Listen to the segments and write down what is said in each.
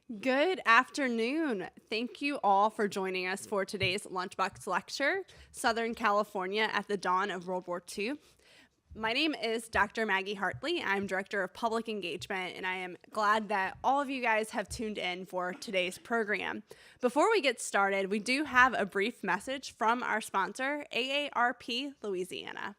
Good afternoon. Thank you all for joining us for today's Lunchbox lecture, Southern California at the Dawn of World War II. My name is Dr. Maggie Hartley. I'm Director of Public Engagement, and I am glad that all of you guys have tuned in for today's program. Before we get started, we do have a brief message from our sponsor, AARP Louisiana.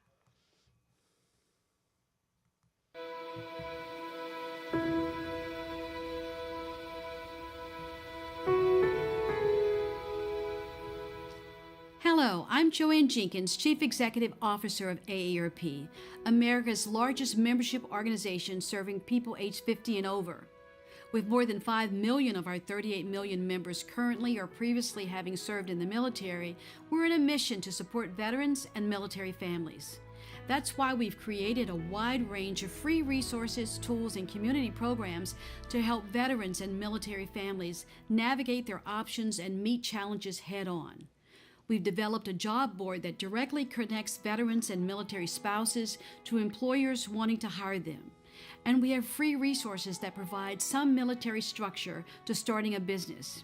Hello, I'm Joanne Jenkins, Chief Executive Officer of AARP, America's largest membership organization serving people aged 50 and over. With more than 5 million of our 38 million members currently or previously having served in the military, we're on a mission to support veterans and military families. That's why we've created a wide range of free resources, tools, and community programs to help veterans and military families navigate their options and meet challenges head-on. We've developed a job board that directly connects veterans and military spouses to employers wanting to hire them. And we have free resources that provide some military structure to starting a business.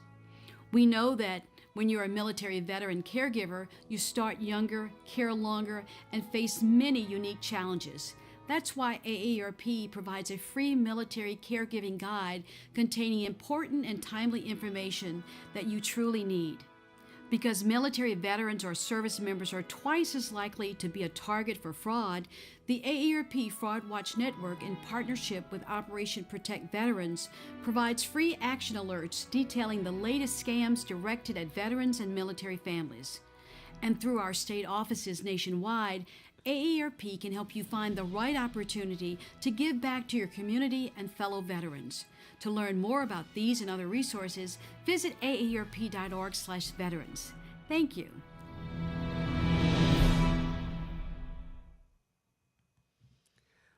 We know that when you're a military veteran caregiver, you start younger, care longer, and face many unique challenges. That's why AARP provides a free military caregiving guide containing important and timely information that you truly need. Because military veterans or service members are twice as likely to be a target for fraud, the AARP Fraud Watch Network, in partnership with Operation Protect Veterans, provides free action alerts detailing the latest scams directed at veterans and military families. And through our state offices nationwide, AARP can help you find the right opportunity to give back to your community and fellow veterans. To learn more about these and other resources, visit aarp.org/veterans. Thank you.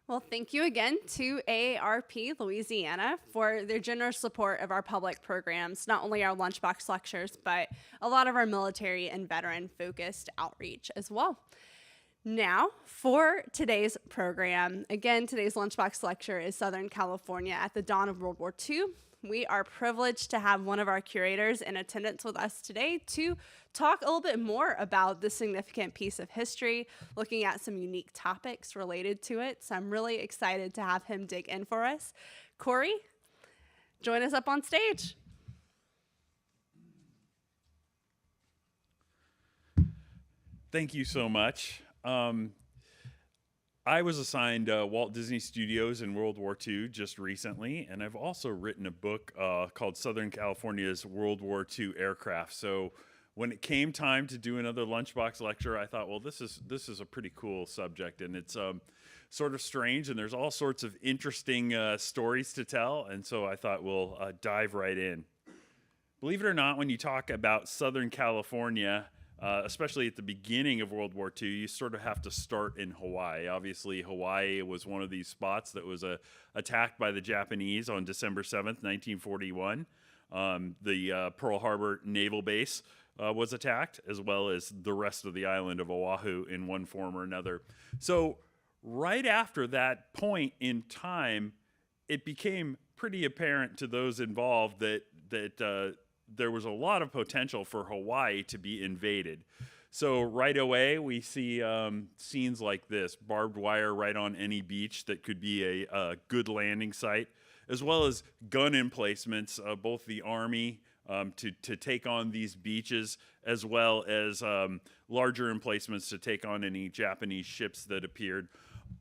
Well, thank you again to AARP Louisiana for their generous support of our public programs, not only our Lunchbox lectures, but a lot of our military and veteran-focused outreach as well. Now, for today's program, again, today's Lunchbox lecture is Southern California at the Dawn of World War II. We are privileged to have one of our curators in attendance with us today to talk a little bit more about this significant piece of history, looking at some unique topics related to it. So I'm really excited to have him dig in for us. Cory, join us up on stage. Thank you so much. I was assigned Walt Disney Studios in World War II just recently, and I've also written a book called Southern California's World War II Aircraft. So when it came time to do another Lunchbox lecture, I thought, well, this is a pretty cool subject, and it's sort of strange, and there's all sorts of interesting stories to tell, and so I thought we'll dive right in. Believe it or not, when you talk about Southern California, especially at the beginning of World War II, you sort of have to start in Hawaii. Obviously, Hawaii was one of these spots that was attacked by the Japanese on December 7th, 1941. The Pearl Harbor Naval Base was attacked, as well as the rest of the island of Oahu in one form or another. So right after that point in time, it became pretty apparent to those involved that there was a lot of potential for Hawaii to be invaded. So right away, we see scenes like this, barbed wire right on any beach that could be a good landing site, as well as gun emplacements, both the Army to take on these beaches, as well as larger emplacements to take on any Japanese ships that appeared.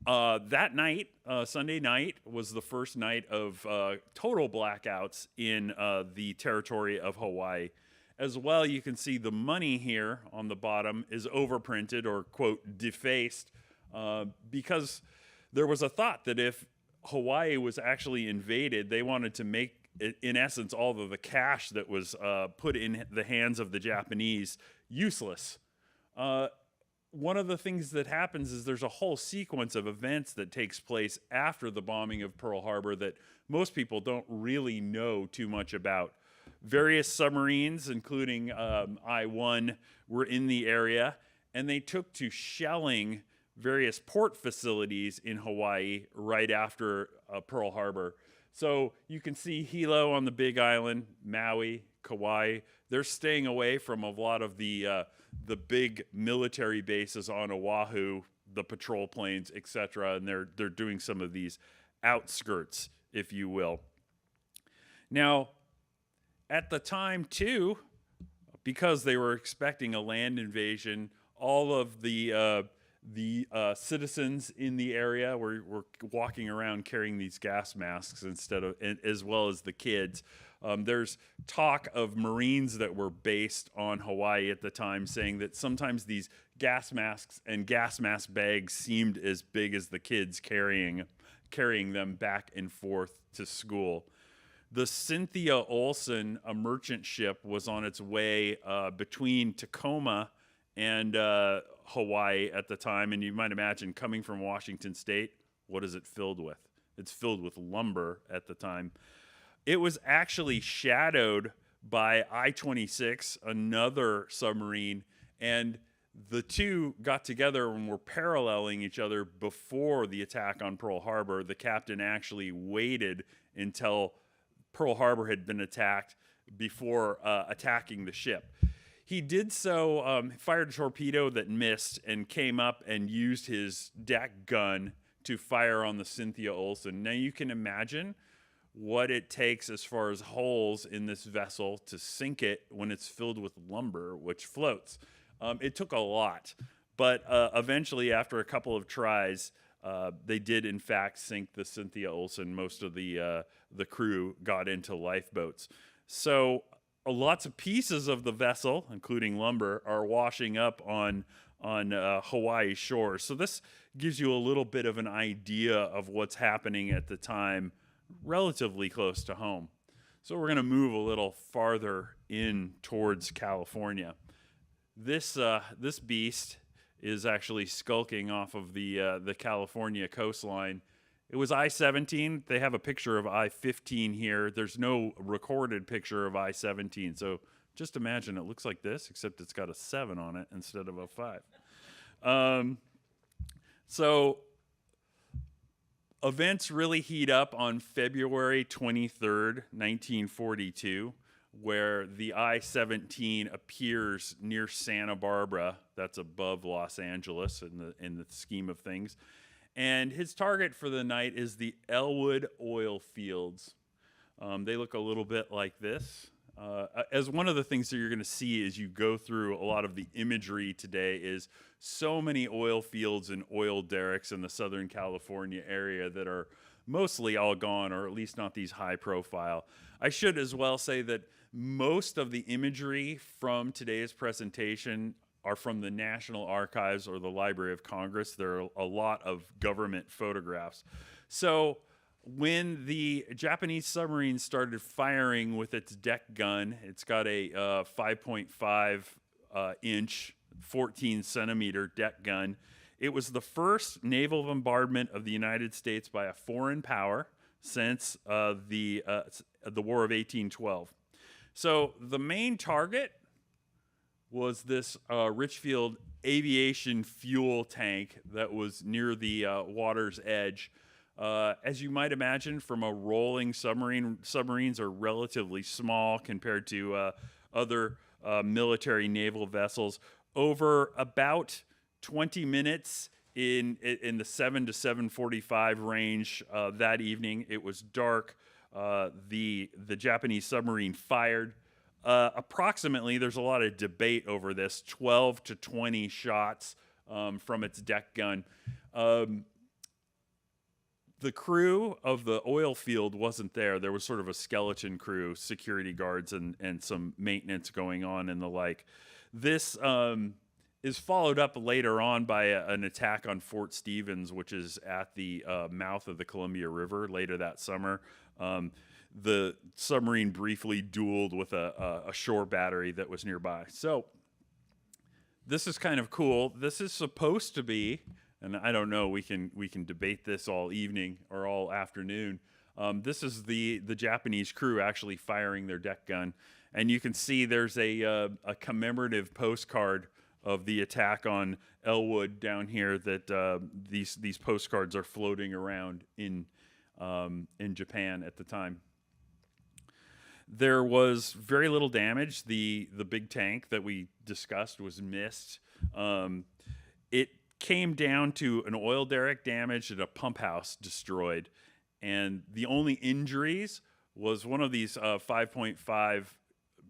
That night, Sunday night, was the first night of total blackouts in the territory of Hawaii. As well, you can see the money here on the bottom is overprinted or, quote, defaced, because there was a thought that if Hawaii was actually invaded, they wanted to make, in essence, all of the cash that was put in the hands of the Japanese useless. One of the things that happens is there's a whole sequence of events that takes place after the bombing of Pearl Harbor that most people don't really know too much about. Various submarines, including I-1, were in the area, and they took to shelling various port facilities in Hawaii right after Pearl Harbor. So you can see Hilo on the Big Island, Maui, Kauai. They're staying away from a lot of the big military bases on Oahu, the patrol planes, etc. And they're doing some of these outskirts, if you will. Now, at the time too, because they were expecting a land invasion, all of the citizens in the area were walking around carrying these gas masks as well as the kids. There's talk of Marines that were based on Hawaii at the time saying that sometimes these gas masks and gas mask bags seemed as big as the kids carrying them back and forth to school. The Cynthia Olson, a merchant ship, was on its way between Tacoma and Hawaii at the time. And you might imagine, coming from Washington State, what is it filled with? It's filled with lumber at the time. It was actually shadowed by I-26, another submarine, and the two got together and were paralleling each other before the attack on Pearl Harbor. The captain actually waited until Pearl Harbor had been attacked before attacking the ship. He did so, fired a torpedo that missed and came up and used his deck gun to fire on the Cynthia Olson. Now you can imagine what it takes as far as holes in this vessel to sink it when it's filled with lumber, which floats. It took a lot, but eventually, after a couple of tries, they did in fact sink the Cynthia Olson. Most of the crew got into lifeboats. So lots of pieces of the vessel, including lumber, are washing up on Hawaii shores. So this gives you a little bit of an idea of what's happening at the time, relatively close to home. So we're going to move a little farther in towards California. This beast is actually skulking off of the California coastline. It was I-17. They have a picture of I-15 here. There's no recorded picture of I-17. So just imagine it looks like this, except it's got a 7 on it instead of a 5. So events really heat up on February 23rd, 1942, where the I-17 appears near Santa Barbara. That's above Los Angeles in the scheme of things. And his target for the night is the Elwood oil fields. They look a little bit like this. As one of the things that you're going to see as you go through a lot of the imagery today is so many oil fields and oil derricks in the Southern California area that are mostly all gone, or at least not these high profile. I should as well say that most of the imagery from today's presentation are from the National Archives or the Library of Congress. There are a lot of government photographs. So when the Japanese submarine started firing with its deck gun, it's got a 5.5 inch, 14 centimeter deck gun. It was the first naval bombardment of the United States by a foreign power since the War of 1812. So the main target was this Richfield Aviation fuel tank that was near the water's edge. As you might imagine, from a rolling submarine, submarines are relatively small compared to other military naval vessels. Over about 20 minutes in the 7 to 7:45 range that evening, it was dark. The Japanese submarine fired. Approximately, there's a lot of debate over this, 12 to 20 shots from its deck gun. The crew of the oil field wasn't there. There was sort of a skeleton crew, security guards, and some maintenance going on and the like. This is followed up later on by an attack on Fort Stevens, which is at the mouth of the Columbia River later that summer. The submarine briefly dueled with a shore battery that was nearby. So this is kind of cool. This is supposed to be, and I don't know, we can debate this all evening or all afternoon. This is the Japanese crew actually firing their deck gun. And you can see there's a commemorative postcard of the attack on Elwood down here that these postcards are floating around in in Japan at the time. There was very little damage. The big tank that we discussed was missed. It came down to an oil derrick damaged and a pump house destroyed. And the only injuries was one of these 5.5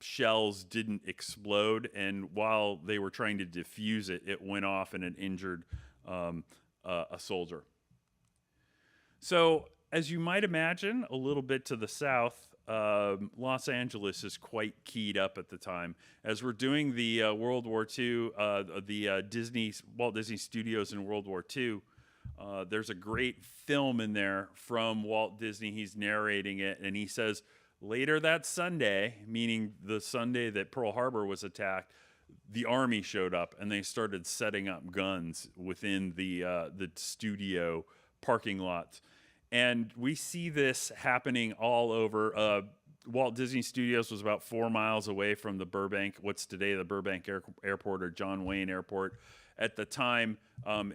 shells didn't explode, and while they were trying to defuse it, it went off and it injured a soldier. So, as you might imagine, a little bit to the south, Los Angeles is quite keyed up at the time. As we're doing the World War II, the Walt Disney Studios in World War II, there's a great film in there from Walt Disney. He's narrating it, and he says, later that Sunday, meaning the Sunday that Pearl Harbor was attacked, the Army showed up, and they started setting up guns within the studio parking lots. And we see this happening all over. Walt Disney Studios was about 4 miles away from the Burbank, what's today the Burbank Airport or John Wayne Airport. At the time,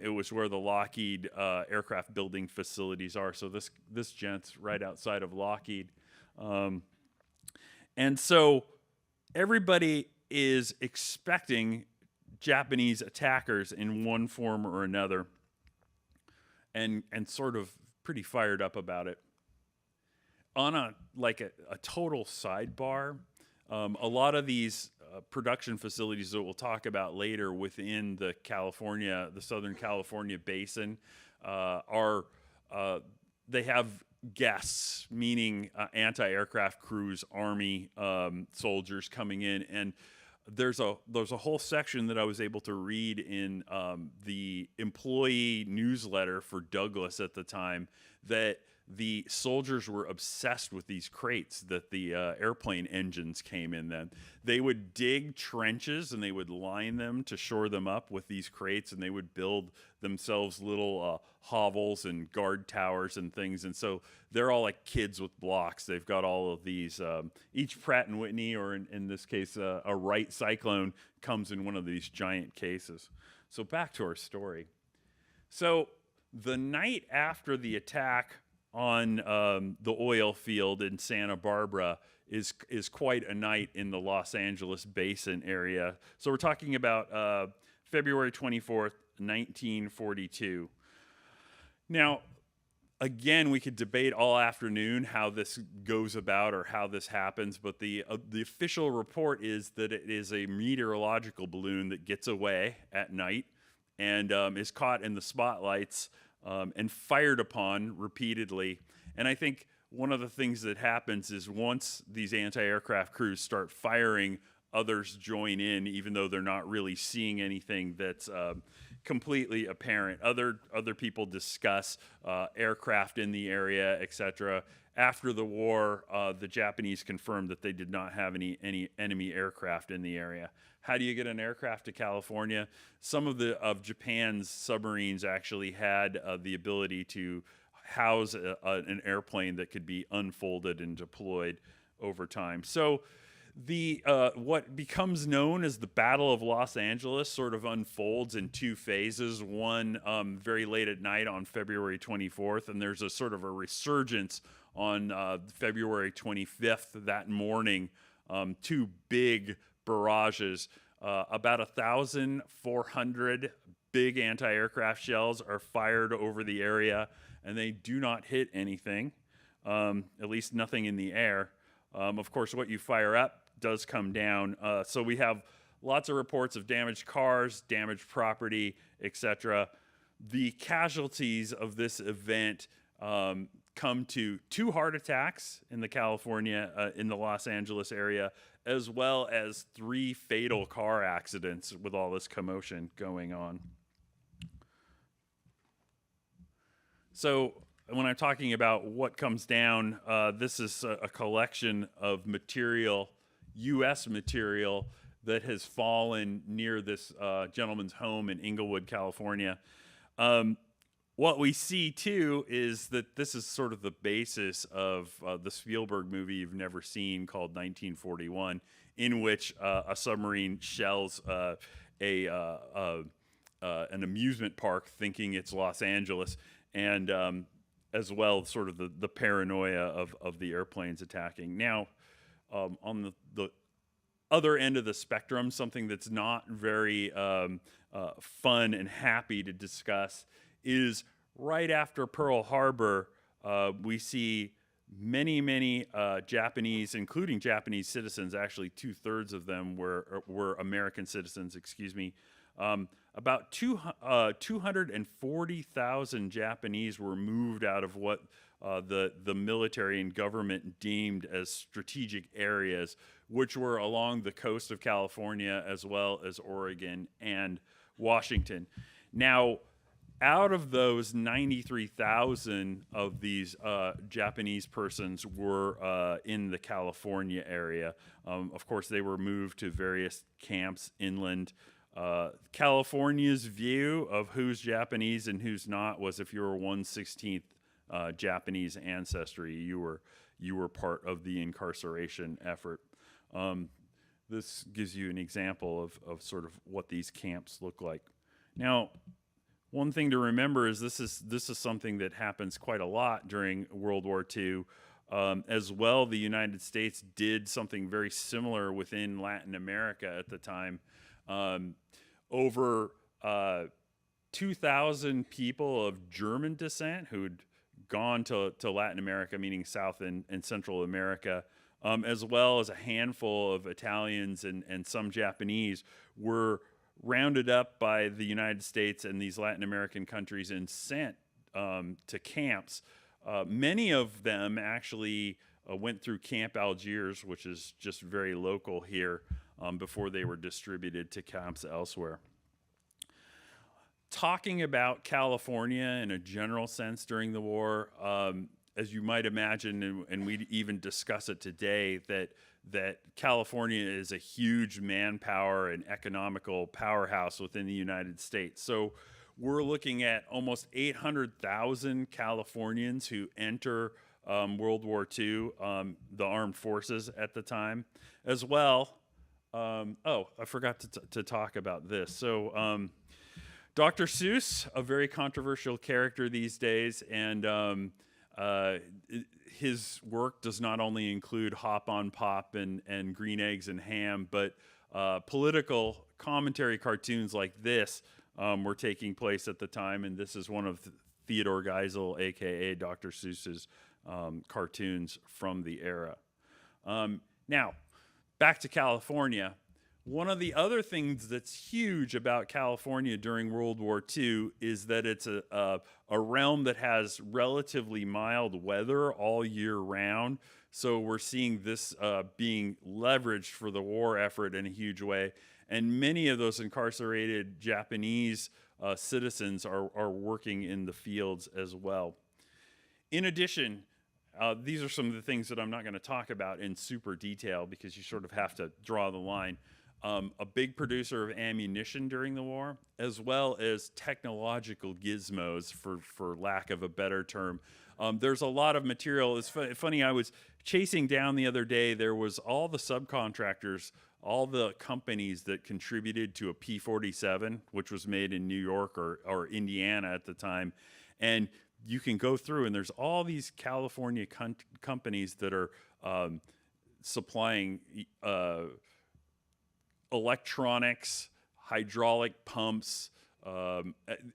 it was where the Lockheed aircraft building facilities are. So this gent's right outside of Lockheed. And so everybody is expecting Japanese attackers in one form or another, and sort of pretty fired up about it. On a total sidebar, a lot of these production facilities that we'll talk about later within the Southern California basin they have guests, meaning anti-aircraft crews, Army soldiers coming in, and there's a whole section that I was able to read in the employee newsletter for Douglas at the time that the soldiers were obsessed with these crates that the airplane engines came in then. They would dig trenches and they would line them to shore them up with these crates, and they would build themselves little hovels and guard towers and things. And so they're all like kids with blocks. They've got all of these, each Pratt & Whitney, or in this case, a Wright Cyclone, comes in one of these giant cases. So back to our story. So the night after the attack on the oil field in Santa Barbara is quite a night in the Los Angeles basin area. So we're talking about February 24th, 1942. Now, again, we could debate all afternoon how this goes about or how this happens, but the official report is that it is a meteorological balloon that gets away at night and is caught in the spotlights and fired upon repeatedly. And I think one of the things that happens is once these anti-aircraft crews start firing, others join in, even though they're not really seeing anything that's completely apparent. Other people discuss aircraft in the area, etc. After the war, the Japanese confirmed that they did not have any enemy aircraft in the area. How do you get an aircraft to California? Some of Japan's submarines actually had the ability to house an airplane that could be unfolded and deployed over time. So the what becomes known as the Battle of Los Angeles sort of unfolds in two phases. One very late at night on February 24th, and there's a sort of a resurgence on February 25th that morning. Two big barrages, about 1,400 big anti-aircraft shells are fired over the area, and they do not hit anything, at least nothing in the air. Of course, what you fire up does come down. So we have lots of reports of damaged cars, damaged property, etc. The casualties of this event come to 2 heart attacks in the Los Angeles area, as well as 3 fatal car accidents with all this commotion going on. So when I'm talking about what comes down, this is a collection of material, U.S. material, that has fallen near this gentleman's home in Inglewood, California. What we see, too, is that this is sort of the basis of the Spielberg movie you've never seen called 1941, in which a submarine shells an amusement park thinking it's Los Angeles. And as well, sort of the paranoia of the airplanes attacking. Now, on the other end of the spectrum, something that's not very fun and happy to discuss is right after Pearl Harbor, we see many Japanese, including Japanese citizens. Actually, 2/3 of them were American citizens. Excuse me. About 240,000 Japanese were moved out of what the military and government deemed as strategic areas, which were along the coast of California as well as Oregon and Washington. Now, out of those, 93,000 of these Japanese persons were in the California area. Of course, they were moved to various camps inland. California's view of who's Japanese and who's not was if you were 1/16 Japanese ancestry, you were part of the incarceration effort. This gives you an example of sort of what these camps look like. Now, one thing to remember is this is something that happens quite a lot during World War II. As well, the United States did something very similar within Latin America at the time. Over 2,000 people of German descent who'd gone to Latin America, meaning South and Central America, as well as a handful of Italians and some Japanese, were rounded up by the United States and these Latin American countries and sent to camps. Many of them actually went through Camp Algiers, which is just very local here, before they were distributed to camps elsewhere. Talking about California in a general sense during the war, as you might imagine, and we'd even discuss it today, that California is a huge manpower and economical powerhouse within the United States. So we're looking at almost 800,000 Californians who enter World War II, the armed forces at the time, as well. I forgot to talk about this. So Dr. Seuss, a very controversial character these days, and his work does not only include Hop on Pop and Green Eggs and Ham, but political commentary cartoons like this were taking place at the time, and this is one of Theodore Geisel, aka Dr. Seuss's cartoons from the era. Now, back to California. One of the other things that's huge about California during World War II is that it's a realm that has relatively mild weather all year round. So we're seeing this being leveraged for the war effort in a huge way. And many of those incarcerated Japanese citizens are working in the fields as well. In addition, these are some of the things that I'm not going to talk about in super detail because you sort of have to draw the line. A big producer of ammunition during the war, as well as technological gizmos, for lack of a better term. There's a lot of material. It's funny, I was chasing down the other day, there was all the subcontractors, all the companies that contributed to a P-47, which was made in New York or Indiana at the time. And you can go through, and there's all these California companies that are supplying electronics, hydraulic pumps,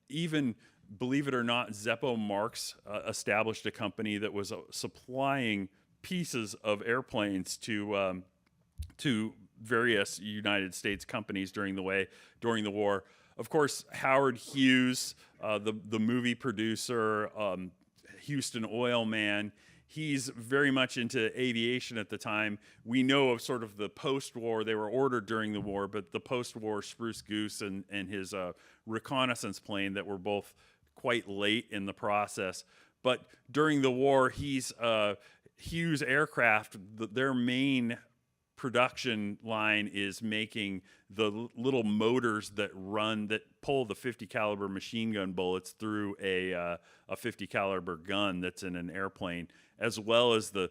even, believe it or not, Zeppo Marx established a company that was supplying pieces of airplanes to various United States companies during the war. Of course, Howard Hughes, the movie producer, Houston oil man, he's very much into aviation at the time. We know of sort of the post-war, they were ordered during the war, but the post-war Spruce Goose and his reconnaissance plane that were both quite late in the process. But during the war, Hughes Aircraft, their main production line is making the little motors that pull the 50 caliber machine gun bullets through a 50 caliber gun that's in an airplane, as well as the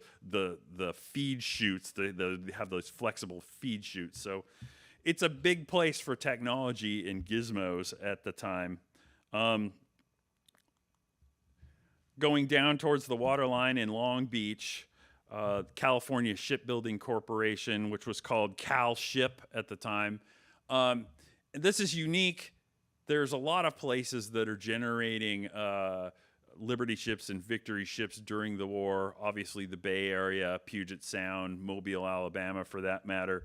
feed chutes. They have those flexible feed chutes. So it's a big place for technology and gizmos at the time. going down towards the waterline in Long Beach, California Shipbuilding Corporation, which was called Cal Ship at the time. This is unique. There's a lot of places that are generating Liberty ships and Victory ships during the war. Obviously, the Bay Area, Puget Sound, Mobile, Alabama, for that matter.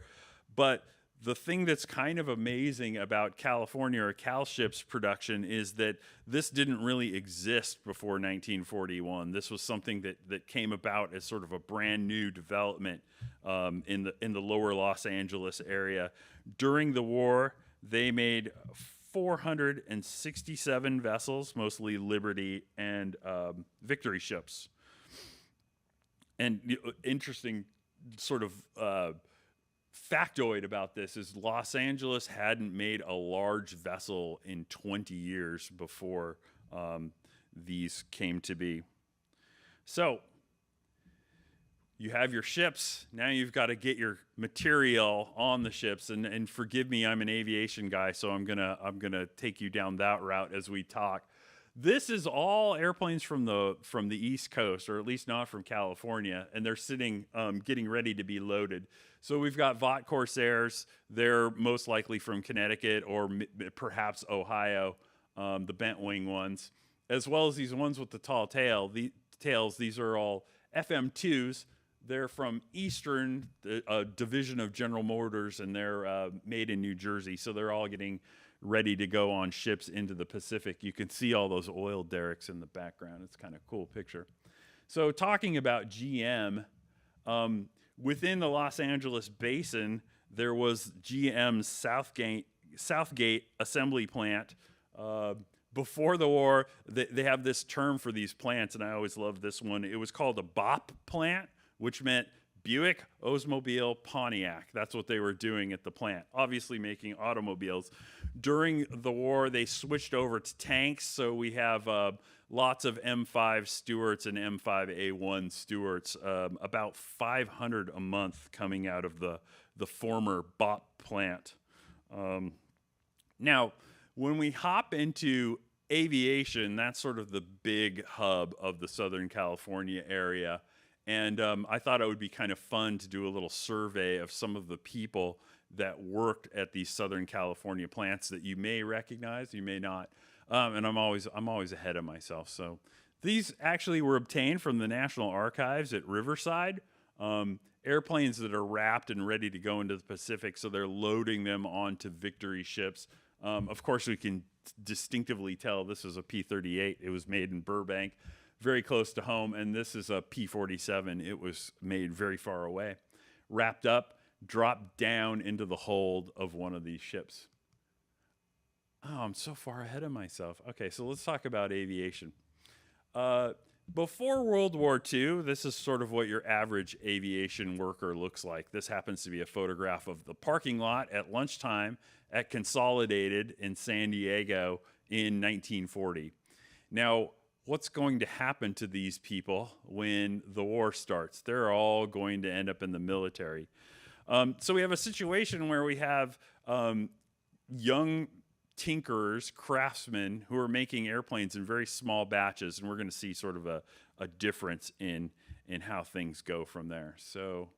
But the thing that's kind of amazing about California or Cal Ship's production is that this didn't really exist before 1941. This was something that came about as sort of a brand new development in the lower Los Angeles area. During the war, they made 467 vessels, mostly Liberty and Victory ships. And interesting sort of factoid about this is Los Angeles hadn't made a large vessel in 20 years before these came to be. So you have your ships. Now you've got to get your material on the ships. And forgive me, I'm an aviation guy, so I'm gonna take you down that route as we talk. This is all airplanes from the East Coast, or at least not from California, and they're sitting, getting ready to be loaded. So we've got Vought Corsairs. They're most likely from Connecticut or perhaps Ohio, the bent wing ones, as well as these ones with the tall tails. These are all FM2s. They're from Eastern, a division of General Motors, and they're made in New Jersey. So they're all getting ready to go on ships into the Pacific. You can see all those oil derricks in the background. It's kind of a cool picture. So talking about GM, within the Los Angeles basin, there was GM's Southgate assembly plant. Before the war, they have this term for these plants, and I always loved this one. It was called a BOP plant, which meant Buick, Oldsmobile, Pontiac. That's what they were doing at the plant, obviously making automobiles. During the war, they switched over to tanks, so we have lots of M5 Stewarts and M5A1 Stewarts, about 500 a month coming out of the former BOP plant. Now, when we hop into aviation, that's sort of the big hub of the Southern California area. And I thought it would be kind of fun to do a little survey of some of the people that worked at these Southern California plants that you may recognize, you may not. And I'm always ahead of myself. So these actually were obtained from the National Archives at Riverside. Airplanes that are wrapped and ready to go into the Pacific, so they're loading them onto Victory ships. Of course, we can distinctively tell this is a P-38. It was made in Burbank, very close to home, and this is a P-47. It was made very far away. Wrapped up, dropped down into the hold of one of these ships. Oh, I'm so far ahead of myself. Okay, so let's talk about aviation. Before World War II, this is sort of what your average aviation worker looks like. This happens to be a photograph of the parking lot at lunchtime at Consolidated in San Diego in 1940. Now, what's going to happen to these people when the war starts? They're all going to end up in the military. So we have a situation where we have young tinkerers, craftsmen who are making airplanes in very small batches, and we're going to see sort of a difference in how things go from there. So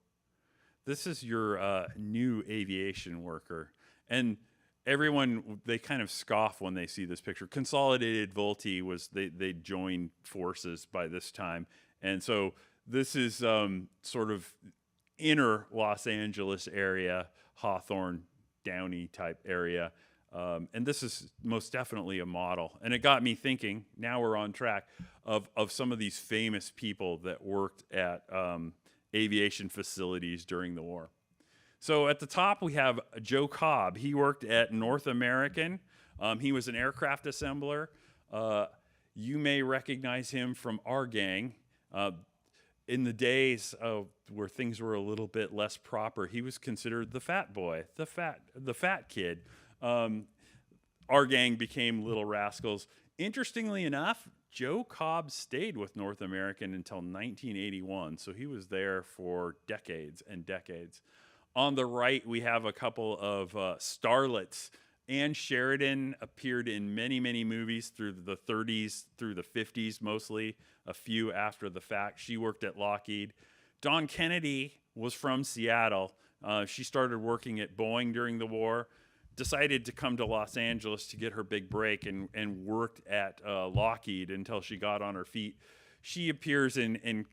this is your new aviation worker. And everyone, they kind of scoff when they see this picture. Consolidated Vultee was, they joined forces by this time. And so this is sort of inner Los Angeles area, Hawthorne, Downey type area. And this is most definitely a model. And it got me thinking, now we're on track, of some of these famous people that worked at aviation facilities during the war. So at the top, we have Joe Cobb. He worked at North American. He was an aircraft assembler. You may recognize him from our gang. In the days where things were a little bit less proper, he was considered the fat boy, the fat kid. Our gang became Little Rascals. Interestingly enough, Joe Cobb stayed with North American until 1981, so he was there for decades and decades. On the right, we have a couple of starlets Ann Sheridan appeared in many, many movies through the 30s, through the 50s mostly, a few after the fact. She worked at Lockheed. Dawn Kennedy was from Seattle. She started working at Boeing during the war, decided to come to Los Angeles to get her big break, and worked at Lockheed until she got on her feet. She appears in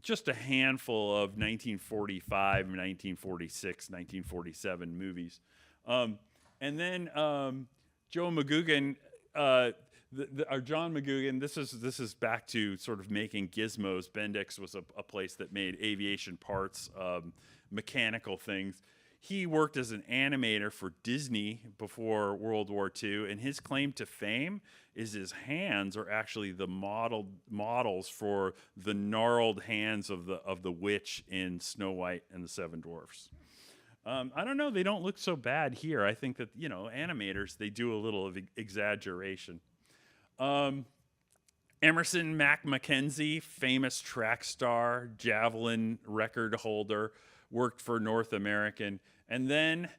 just a handful of 1945, 1946, 1947 movies. And then Joe McGugan, or John McGugan, this is back to sort of making gizmos. Bendix was a place that made aviation parts, mechanical things. He worked as an animator for Disney before World War II, and his claim to fame is his hands are actually the models for the gnarled hands of the witch in Snow White and the Seven Dwarfs. I don't know. They don't look so bad here. I think that, animators, they do a little of exaggeration. Emerson Mac Mackenzie, famous track star, javelin record holder, worked for North American. And then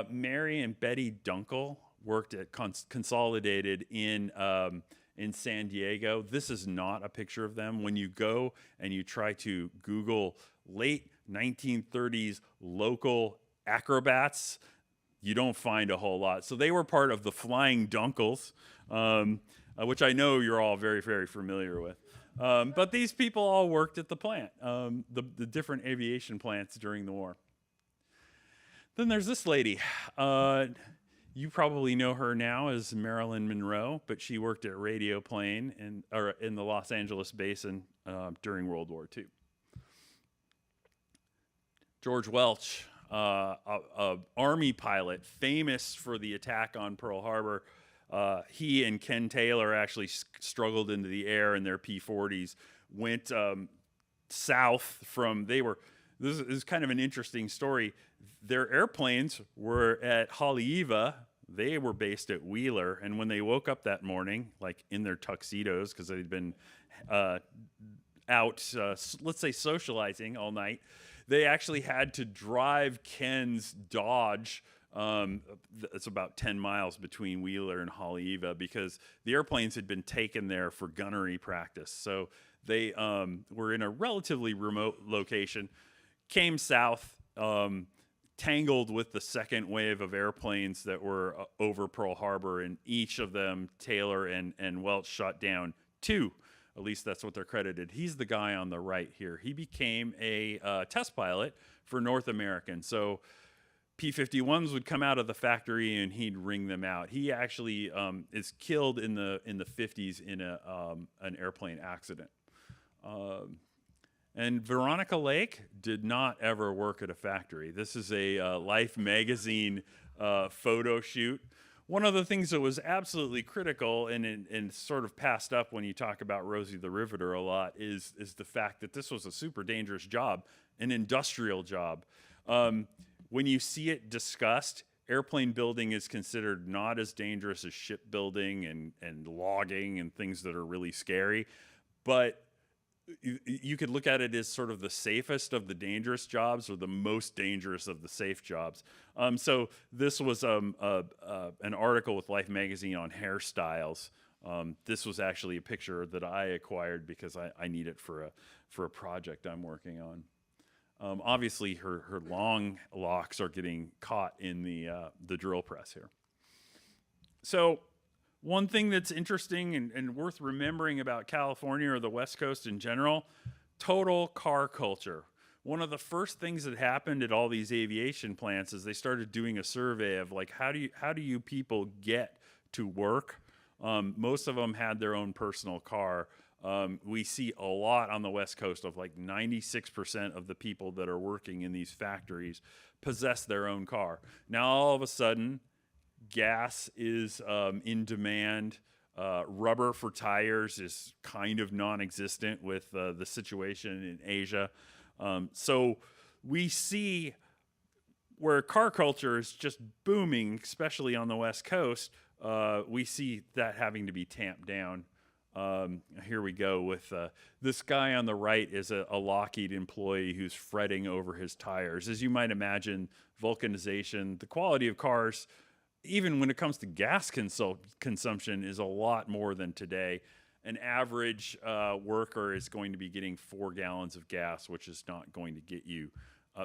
Mary and Betty Dunkel worked at Consolidated in San Diego. This is not a picture of them. When you go and you try to Google late 1930s local acrobats, you don't find a whole lot. So they were part of the Flying Dunkels, which I know you're all very, very familiar with. But these people all worked at the plant, the different aviation plants during the war. Then there's this lady. You probably know her now as Marilyn Monroe, but she worked at Radio Plane in the Los Angeles basin during World War II. George Welch, a Army pilot, famous for the attack on Pearl Harbor. He and Ken Taylor actually struggled into the air in their P-40s, went south from, this is kind of an interesting story. Their airplanes were at Haleiwa. They were based at Wheeler. And when they woke up that morning, like in their tuxedos, because they'd been out, let's say, socializing all night, they actually had to drive Ken's Dodge. It's about 10 miles between Wheeler and Haleiwa because the airplanes had been taken there for gunnery practice. So they were in a relatively remote location, came south, tangled with the second wave of airplanes that were over Pearl Harbor, and each of them, Taylor and Welch, shot down 2. At least that's what they're credited. He's the guy on the right here. He became a test pilot for North American. So P-51s would come out of the factory and he'd ring them out. He actually is killed in the 50s in an airplane accident. And Veronica Lake did not ever work at a factory. This is a Life magazine photo shoot. One of the things that was absolutely critical and sort of passed up when you talk about Rosie the Riveter a lot is the fact that this was a super dangerous job, an industrial job. When you see it discussed, airplane building is considered not as dangerous as shipbuilding and logging and things that are really scary. But you could look at it as sort of the safest of the dangerous jobs or the most dangerous of the safe jobs. So this was an article with Life magazine on hairstyles. This was actually a picture that I acquired because I need it for a project I'm working on. Obviously, her long locks are getting caught in the drill press here. So one thing that's interesting and worth remembering about California or the West Coast in general, total car culture. One of the first things that happened at all these aviation plants is they started doing a survey of like, how do you people get to work? Most of them had their own personal car. We see a lot on the West Coast of like 96% of the people that are working in these factories possess their own car. Now, all of a sudden, gas is in demand. Rubber for tires is kind of non-existent with the situation in Asia. So we see where car culture is just booming, especially on the West Coast. We see that having to be tamped down. Here we go with this guy on the right is a Lockheed employee who's fretting over his tires. As you might imagine, vulcanization, the quality of cars even when it comes to gas consumption, is a lot more than today. An average worker is going to be getting 4 gallons of gas, which is not going to get you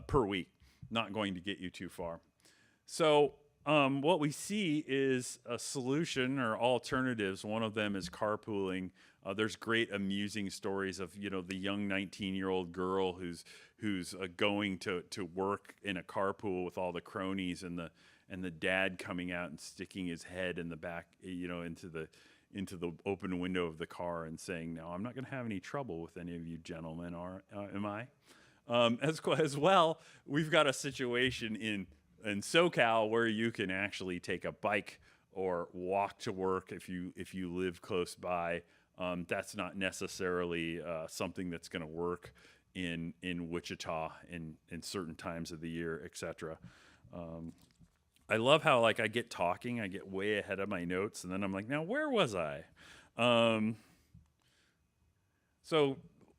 per week, not going to get you too far. So what we see is a solution or alternatives. One of them is carpooling. There's great amusing stories of, the young 19-year-old girl who's going to work in a carpool with all the cronies, and the dad coming out and sticking his head in the back, into the open window of the car and saying, "No, I'm not going to have any trouble with any of you gentlemen, am I?" As well, we've got a situation in SoCal where you can actually take a bike or walk to work if you live close by. That's not necessarily something that's going to work in Wichita in certain times of the year, etc. I love how I get talking, I get way ahead of my notes, and then I'm like, now where was I? So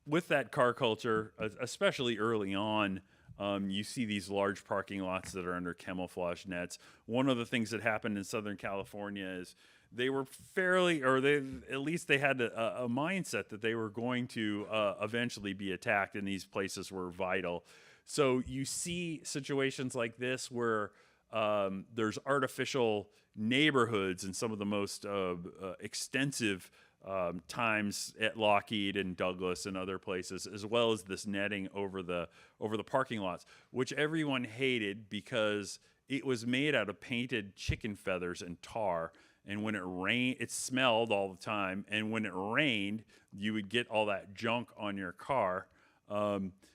with that car culture, especially early on, you see these large parking lots that are under camouflage nets. One of the things that happened in Southern California is they were at least they had a mindset that they were going to eventually be attacked, and these places were vital. So you see situations like this where there's artificial neighborhoods in some of the most extensive times at Lockheed and Douglas and other places, as well as this netting over the parking lots, which everyone hated because it was made out of painted chicken feathers and tar. And when it rained, it smelled all the time. And when it rained, you would get all that junk on your car.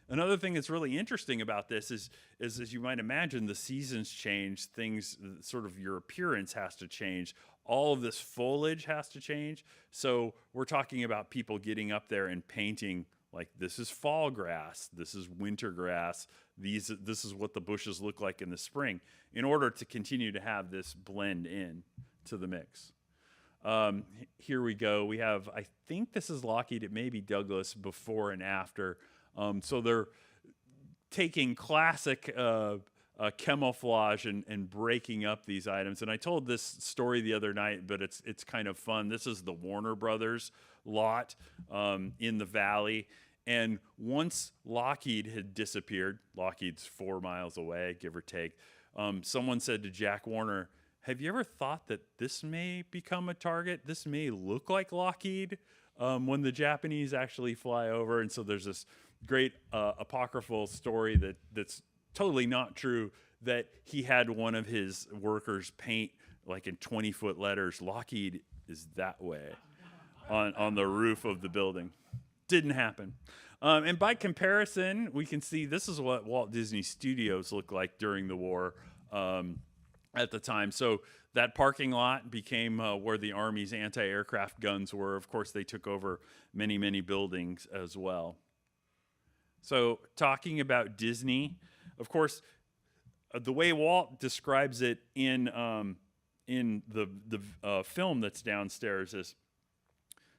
Another thing that's really interesting about this is as you might imagine, the seasons change, things, sort of your appearance has to change. All of this foliage has to change. So we're talking about people getting up there and painting, like, this is fall grass, this is winter grass, this is what the bushes look like in the spring, in order to continue to have this blend in to the mix. Here we go. We have, I think this is Lockheed, it may be Douglas, before and after. So they're taking classic camouflage and breaking up these items. And I told this story the other night, but it's kind of fun. This is the Warner Brothers lot in the valley. And once Lockheed had disappeared, Lockheed's 4 miles away, give or take, someone said to Jack Warner, "Have you ever thought that this may become a target? This may look like Lockheed when the Japanese actually fly over." And so there's this great apocryphal story that's totally not true, that he had one of his workers paint, like in 20-foot letters, "Lockheed is that way," on the roof of the building. Didn't happen. And by comparison, we can see this is what Walt Disney Studios looked like during the war at the time. So that parking lot became where the Army's anti-aircraft guns were. Of course, they took over many, many buildings as well. So talking about Disney, of course, the way Walt describes it in the film that's downstairs is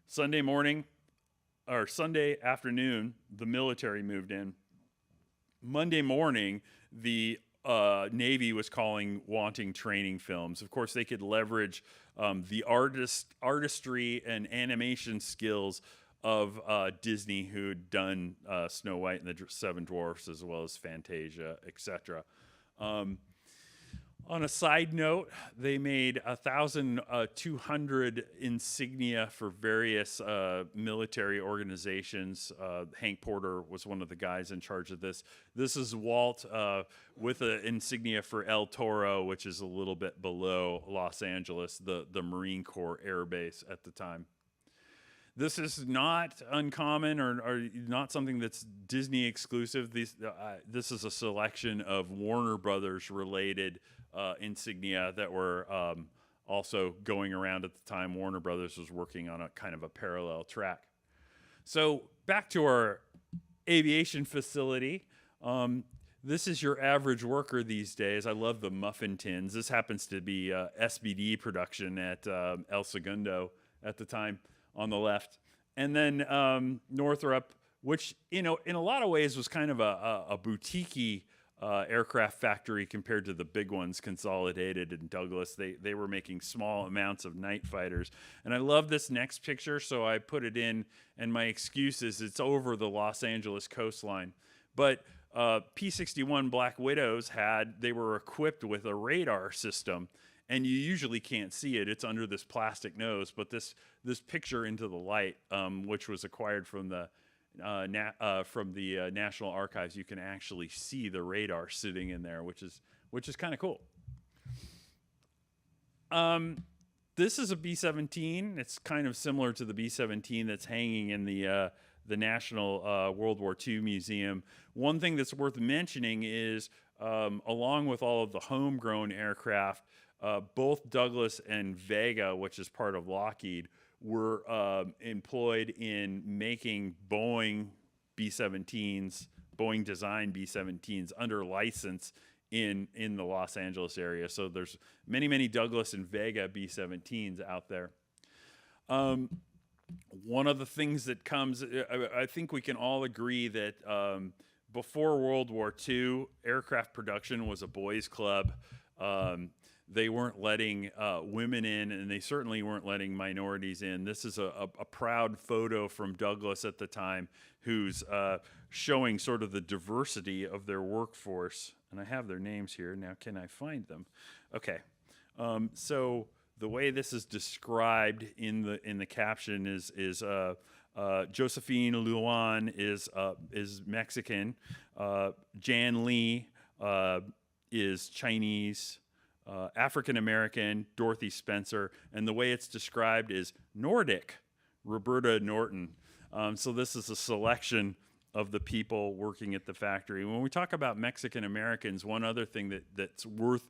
Sunday morning or Sunday afternoon, the military moved in. Monday morning, the Navy was wanting training films. Of course, they could leverage the artistry and animation skills of Disney, who'd done Snow White and the Seven Dwarfs, as well as Fantasia, etc. On a side note, they made 1,200 insignia for various military organizations. Hank Porter was one of the guys in charge of this. This is Walt with an insignia for El Toro, which is a little bit below Los Angeles, the Marine Corps Air Base at the time. This is not uncommon or not something that's Disney exclusive. This is a selection of Warner Brothers related insignia that were also going around at the time. Warner Brothers was working on a kind of a parallel track. So back to our aviation facility. This is your average worker these days. I love the muffin tins. This happens to be SBD production at El Segundo at the time on the left. And then Northrop, which, in a lot of ways was kind of a boutique-y aircraft factory compared to the big ones consolidated in Douglas. They were making small amounts of night fighters. And I love this next picture, so I put it in, and my excuse is it's over the Los Angeles coastline. But P-61 Black Widows they were equipped with a radar system, and you usually can't see it. It's under this plastic nose, but this picture into the light, which was acquired from the National Archives, you can actually see the radar sitting in there, which is kind of cool. This is a B-17. It's kind of similar to the B-17 that's hanging in the National World War II Museum. One thing that's worth mentioning is, along with all of the homegrown aircraft, both Douglas and Vega, which is part of Lockheed, were employed in making Boeing B-17s, Boeing design B-17s under license in the Los Angeles area. So there's many Douglas and Vega B-17s out there. One of the things that comes, I think we can all agree that before World War II, aircraft production was a boys' club. They weren't letting women in, and they certainly weren't letting minorities in. This is a proud photo from Douglas at the time, who's showing sort of the diversity of their workforce. And I have their names here. Now, can I find them? Okay. So the way this is described in the caption is Josephine Luan is Mexican. Jan Lee is Chinese. African American, Dorothy Spencer, and the way it's described is Nordic, Roberta Norton. So this is a selection of the people working at the factory. When we talk about Mexican Americans, one other thing that's worth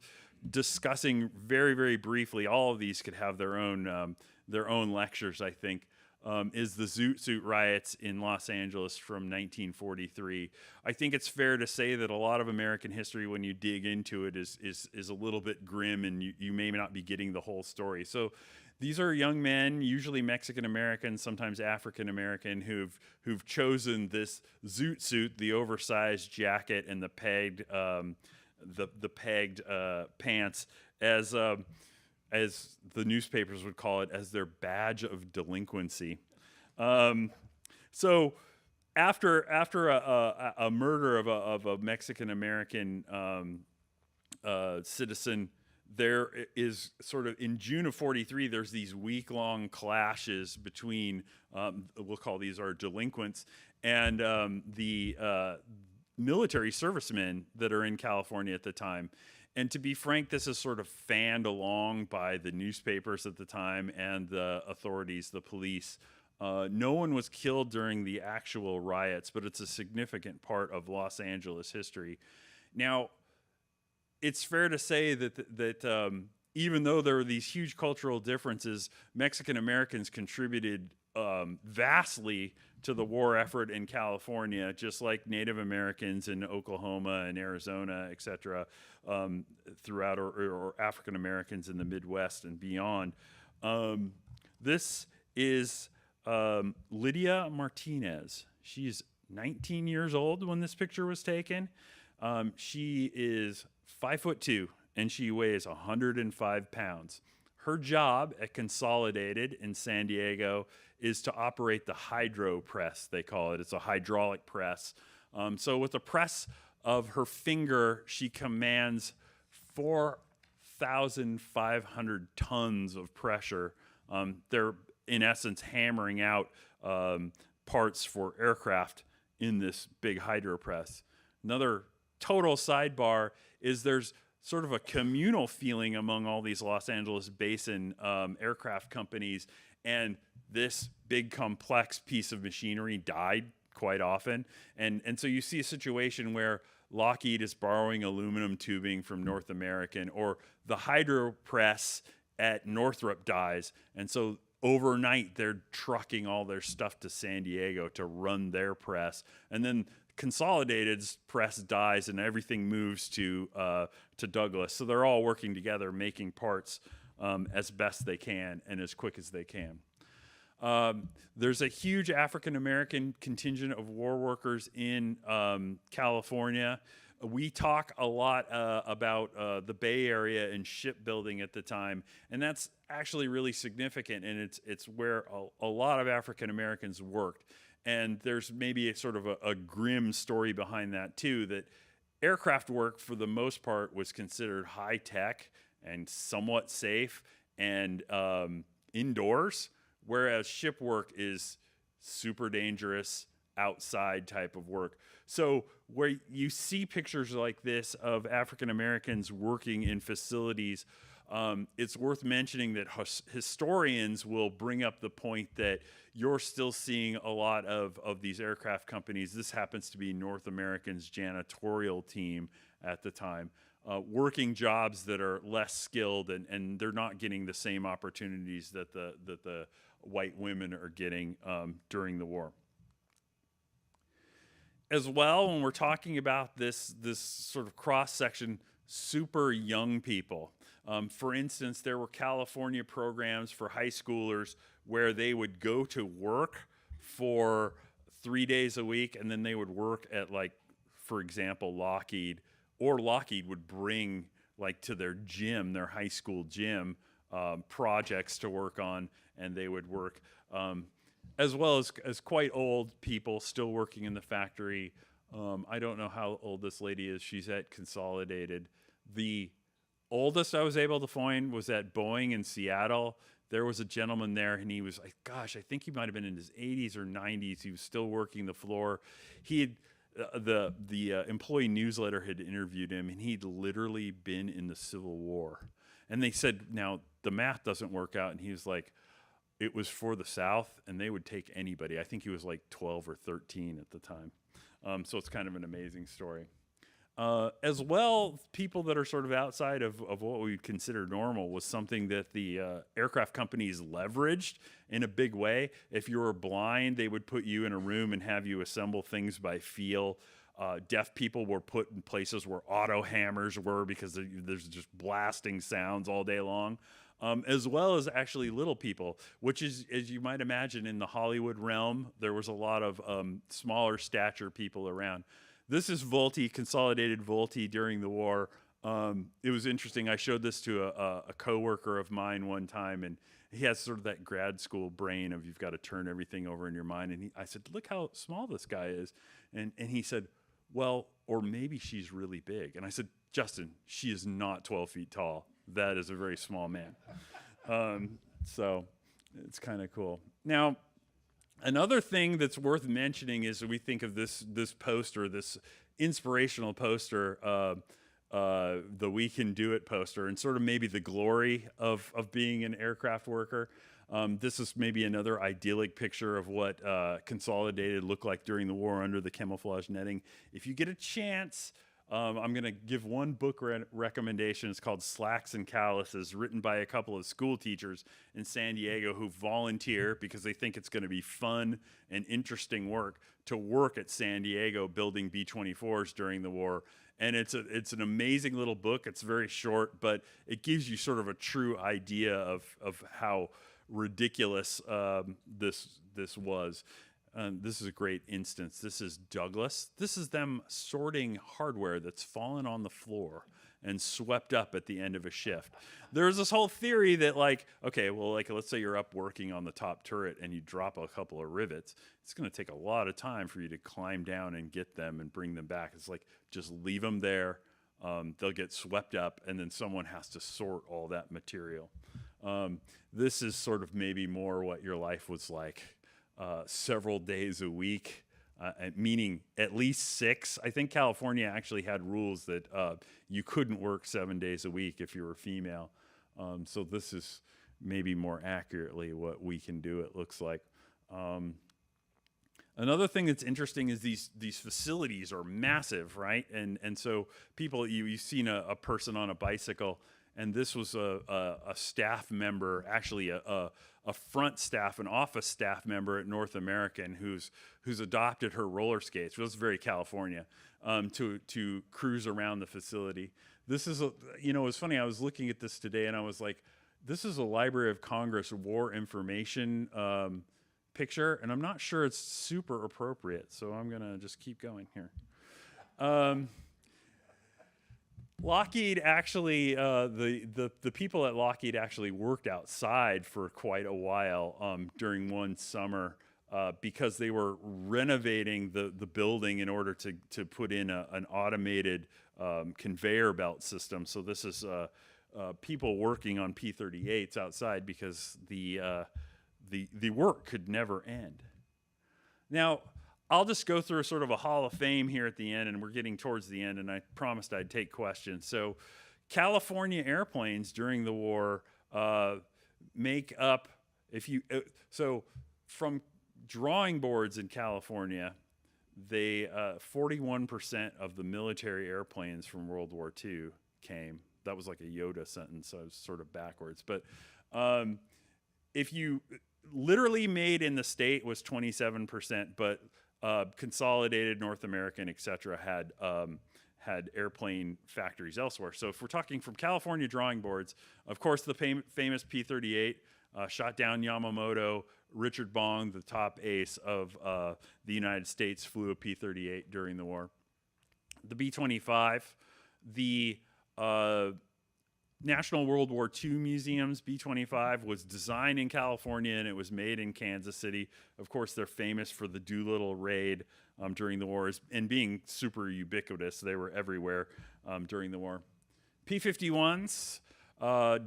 discussing very, very briefly, all of these could have their own lectures, I think, is the Zoot Suit riots in Los Angeles from 1943. I think it's fair to say that a lot of American history, when you dig into it, is a little bit grim, and you may not be getting the whole story. So these are young men, usually Mexican American, sometimes African American, who've chosen this Zoot Suit, the oversized jacket and the pegged pants, as the newspapers would call it, as their badge of delinquency. So after a murder of a Mexican American citizen, there is sort of, in June of 43, there's these week-long clashes between, we'll call these our delinquents, and the military servicemen that are in California at the time. And to be frank, this is sort of fanned along by the newspapers at the time and the authorities, the police. No one was killed during the actual riots, but it's a significant part of Los Angeles history. Now, it's fair to say that even though there were these huge cultural differences, Mexican Americans contributed vastly to the war effort in California, just like Native Americans in Oklahoma and Arizona, et cetera, throughout, or African Americans in the Midwest and beyond. This is Lydia Martinez. She's 19 years old when this picture was taken. She is 5'2", and she weighs 105 pounds. Her job at Consolidated in San Diego is to operate the hydro press, they call it. It's a hydraulic press. So with the press of her finger, she commands 4,500 tons of pressure. They're, in essence, hammering out parts for aircraft in this big hydro press. Another total sidebar is there's sort of a communal feeling among all these Los Angeles Basin aircraft companies, and this big complex piece of machinery died quite often. And so you see a situation where Lockheed is borrowing aluminum tubing from North American, or the hydro press at Northrop dies, and so overnight they're trucking all their stuff to San Diego to run their press, and then Consolidated's press dies and everything moves to Douglas. So they're all working together, making parts as best they can and as quick as they can. There's a huge African American contingent of war workers in California. We talk a lot about the Bay Area and shipbuilding at the time, and that's actually really significant, and it's where a lot of African Americans worked. And there's maybe a sort of a grim story behind that too, that aircraft work for the most part was considered high tech and somewhat safe and indoors, whereas ship work is super dangerous outside type of work. So where you see pictures like this of African Americans working in facilities, it's worth mentioning that historians will bring up the point that you're still seeing a lot of these aircraft companies. This happens to be North American's janitorial team at the time, working jobs that are less skilled, and they're not getting the same opportunities that the white women are getting during the war. As well, when we're talking about this sort of cross-section, super young people. For instance, there were California programs for high schoolers where they would go to work for 3 days a week, and then they would work at, like, for example, Lockheed, or Lockheed would bring, like, to their gym, their high school gym, projects to work on, and they would work, as well as quite old people still working in the factory. I don't know how old this lady is. She's at Consolidated. The oldest I was able to find was at Boeing in Seattle. There was a gentleman there, and he was, gosh, I think he might have been in his 80s or 90s. He was still working the floor. He had the employee newsletter had interviewed him, and he'd literally been in the Civil War. And they said, now the math doesn't work out, and he was like, it was for the South, and they would take anybody. I think he was like 12 or 13 at the time. So it's kind of an amazing story. As well, people that are sort of outside of what we consider normal was something that the aircraft companies leveraged in a big way. If you were blind, they would put you in a room and have you assemble things by feel. Deaf people were put in places where auto hammers were because there's just blasting sounds all day long. As well as actually little people, which is, as you might imagine, in the Hollywood realm, there was a lot of smaller stature people around. This is Vultee, Consolidated Vultee during the war. It was interesting. I showed this to a coworker of mine one time, and he has sort of that grad school brain of you've got to turn everything over in your mind. And I said, look how small this guy is. And he said, well, or maybe she's really big. And I said, Justin, she is not 12 feet tall. That is a very small man. So it's kind of cool. Now, another thing that's worth mentioning is we think of this poster, this inspirational poster, the We Can Do It poster, and sort of maybe the glory of being an aircraft worker. This is maybe another idyllic picture of what Consolidated looked like during the war under the camouflage netting. If you get a chance, I'm going to give one book recommendation. It's called Slacks and Calluses, written by a couple of school teachers in San Diego who volunteer because they think it's going to be fun and interesting work to work at San Diego building B-24s during the war. And it's an amazing little book. It's very short, but it gives you sort of a true idea of how ridiculous this was. This is a great instance. This is Douglas. This is them sorting hardware that's fallen on the floor and swept up at the end of a shift. There's this whole theory that, like, okay, well, like, let's say you're up working on the top turret and you drop a couple of rivets. It's going to take a lot of time for you to climb down and get them and bring them back. It's like, just leave them there. They'll get swept up, and then someone has to sort all that material. This is sort of maybe more what your life was like. Several days a week, meaning at least 6. I think California actually had rules that you couldn't work 7 days a week if you were female. So this is maybe more accurately what We Can Do It looks like. Another thing that's interesting is these facilities are massive, right? And so people, you've seen a person on a bicycle, and this was a staff member, actually a front staff, an office staff member at North American who's adopted her roller skates. It was very California, to cruise around the facility. This is it's funny. I was looking at this today, and I was like, this is a Library of Congress war information picture, and I'm not sure it's super appropriate. So I'm gonna just keep going here. Lockheed actually, the people at Lockheed actually worked outside for quite a while during one summer because they were renovating the building in order to put in an automated conveyor belt system. So this is people working on P-38s outside because the work could never end. Now, I'll just go through a sort of a Hall of Fame here at the end, and we're getting towards the end, and I promised I'd take questions. So California airplanes during the war make up, so from drawing boards in California, they 41% of the military airplanes from World War II came. That was like a Yoda sentence, so I was sort of backwards. But if you literally made in the state was 27%, but Consolidated, North American, etc., had airplane factories elsewhere. So if we're talking from California drawing boards, of course the famous P-38 shot down Yamamoto. Richard Bong, the top ace of the United States, flew a P-38 during the war. The B-25, the National World War II Museum's B-25 was designed in California and it was made in Kansas City. Of course, they're famous for the Doolittle raid during the wars and being super ubiquitous. They were everywhere during the war. P-51s,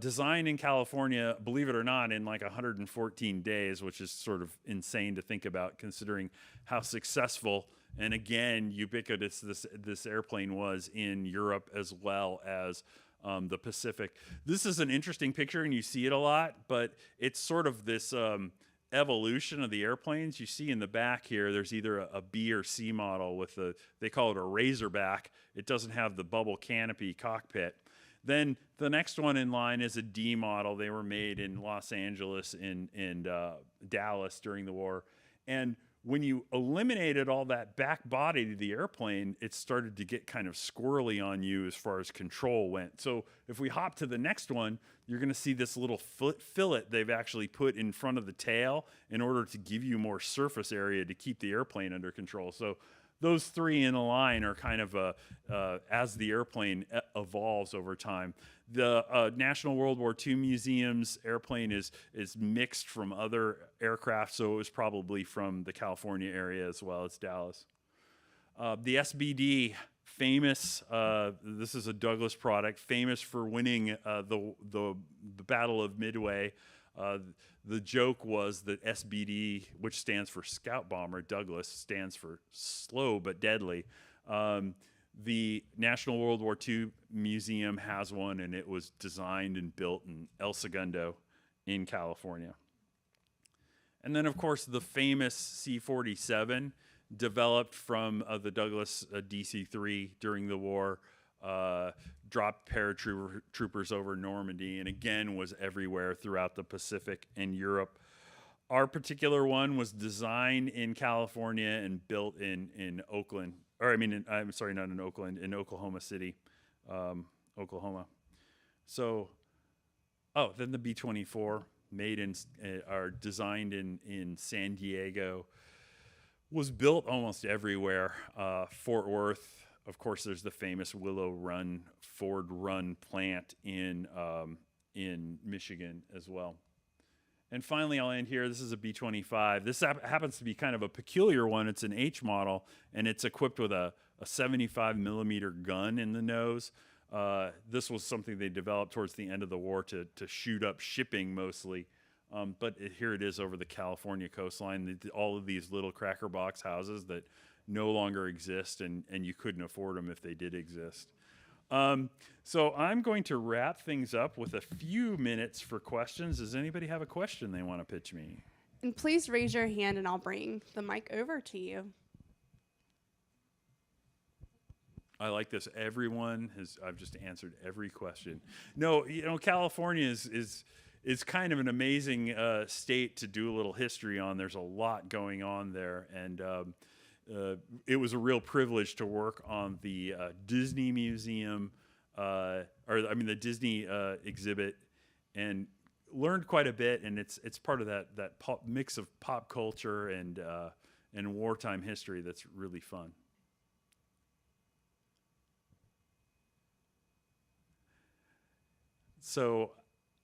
designed in California, believe it or not, in like 114 days, which is sort of insane to think about considering how successful and, again, ubiquitous this airplane was in Europe as well as the Pacific. This is an interesting picture, and you see it a lot, but it's sort of this evolution of the airplanes. You see in the back here, there's either a B or C model with they call it a Razorback. It doesn't have the bubble canopy cockpit. Then the next one in line is a D model. They were made in Los Angeles and Dallas during the war. And when you eliminated all that back body to the airplane, it started to get kind of squirrely on you as far as control went. So if we hop to the next one, you're going to see this little fillet they've actually put in front of the tail in order to give you more surface area to keep the airplane under control. So those three in a line are kind of as the airplane evolves over time. The National World War II Museum's airplane is mixed from other aircraft, so it was probably from the California area as well as Dallas. The SBD, famous, this is a Douglas product, famous for winning the Battle of Midway. The joke was that SBD, which stands for Scout Bomber, Douglas stands for slow but deadly. The National World War II Museum has one, and it was designed and built in El Segundo in California. And then, of course, the famous C-47, developed from the Douglas DC-3 during the war, dropped paratroopers over Normandy, and again was everywhere throughout the Pacific and Europe. Our particular one was designed in California and built in Oakland. Or I'm sorry, not in Oakland, in Oklahoma City, Oklahoma. So, then the B-24, are designed in San Diego, was built almost everywhere. Fort Worth, of course, there's the famous Willow Run, Ford Run plant in Michigan as well. And finally, I'll end here. This is a B-25. This happens to be kind of a peculiar one. It's an H model, and it's equipped with a 75 millimeter gun in the nose. This was something they developed towards the end of the war to shoot up shipping mostly. But here it is over the California coastline. All of these little cracker box houses that no longer exist, and you couldn't afford them if they did exist. So I'm going to wrap things up with a few minutes for questions. Does anybody have a question they want to pitch me? And please raise your hand and I'll bring the mic over to you. I like this. I've just answered every question. No, California is kind of an amazing state to do a little history on. There's a lot going on there, and it was a real privilege to work on the Disney Museum, the Disney exhibit, and learned quite a bit. And it's part of that mix of pop culture and wartime history that's really fun. So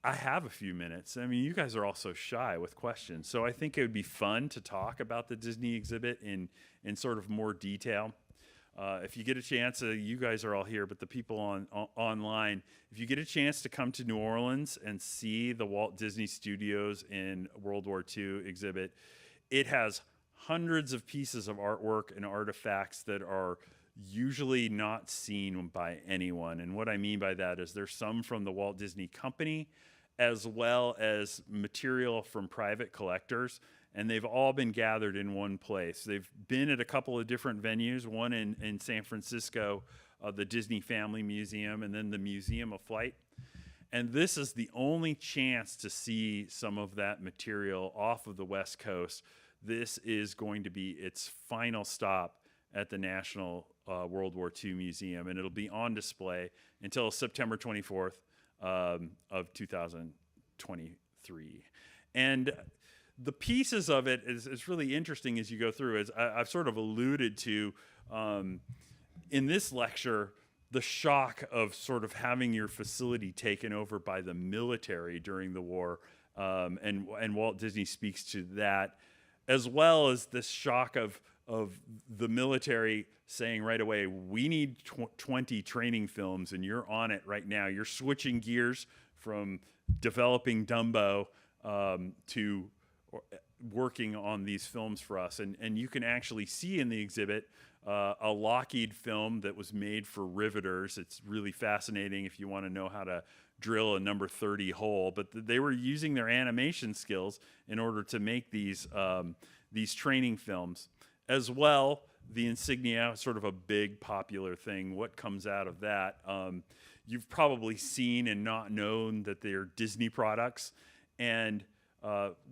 I have a few minutes. I mean, you guys are all so shy with questions. So I think it would be fun to talk about the Disney exhibit in sort of more detail. If you get a chance, you guys are all here, but the people online, if you get a chance to come to New Orleans and see the Walt Disney Studios in World War II exhibit, it has hundreds of pieces of artwork and artifacts that are usually not seen by anyone. And what I mean by that is there's some from the Walt Disney Company, as well as material from private collectors, and they've all been gathered in one place. They've been at a couple of different venues, one in San Francisco, the Disney Family Museum, and then the Museum of Flight. And this is the only chance to see some of that material off of the West Coast. This is going to be its final stop at the National World War II Museum, and it'll be on display until September 24th of 2023. And the pieces of it is really interesting as you go through. As I've sort of alluded to in this lecture, the shock of sort of having your facility taken over by the military during the war, and Walt Disney speaks to that, as well as this shock of the military saying right away, we need 20 training films, and you're on it right now. You're switching gears from developing Dumbo to working on these films for us. And you can actually see in the exhibit a Lockheed film that was made for riveters. It's really fascinating if you want to know how to drill a number 30 hole. But they were using their animation skills in order to make these training films. As well, the insignia, sort of a big popular thing. What comes out of that? You've probably seen and not known that they're Disney products. And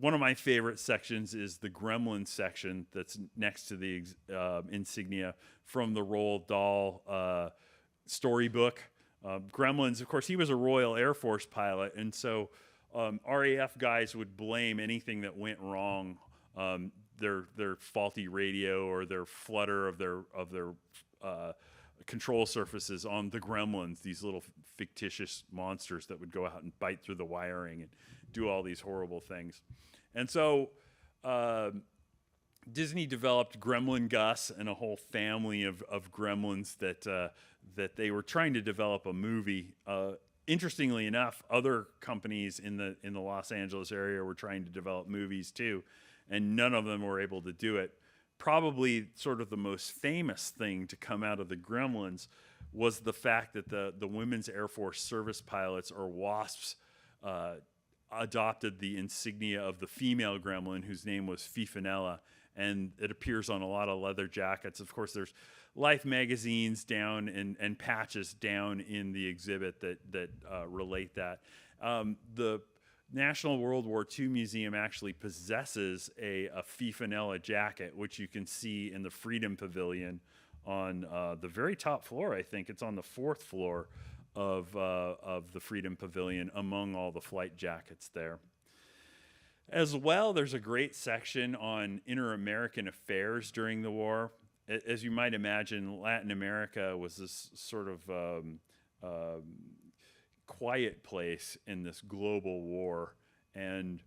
one of my favorite sections is the Gremlins section that's next to the insignia from the Roald Dahl storybook. Gremlins, of course, he was a Royal Air Force pilot, and so RAF guys would blame anything that went wrong, their faulty radio or their flutter of their control surfaces on the Gremlins, these little fictitious monsters that would go out and bite through the wiring and do all these horrible things. And so Disney developed Gremlin Gus and a whole family of gremlins that they were trying to develop a movie. Interestingly enough, other companies in the Los Angeles area were trying to develop movies too, and none of them were able to do it. Probably sort of the most famous thing to come out of the Gremlins was the fact that the Women's Air Force service pilots, or WASPs, adopted the insignia of the female gremlin, whose name was Fifinella, and it appears on a lot of leather jackets. Of course, there's Life magazines down and patches down in the exhibit that relate that. The National World War II Museum actually possesses a Fifinella jacket, which you can see in the Freedom Pavilion on the very top floor. I think it's on the 4th floor of the Freedom Pavilion among all the flight jackets there. As well, there's a great section on inter-American affairs during the war. As you might imagine, Latin America was this sort of quiet place in this global war, and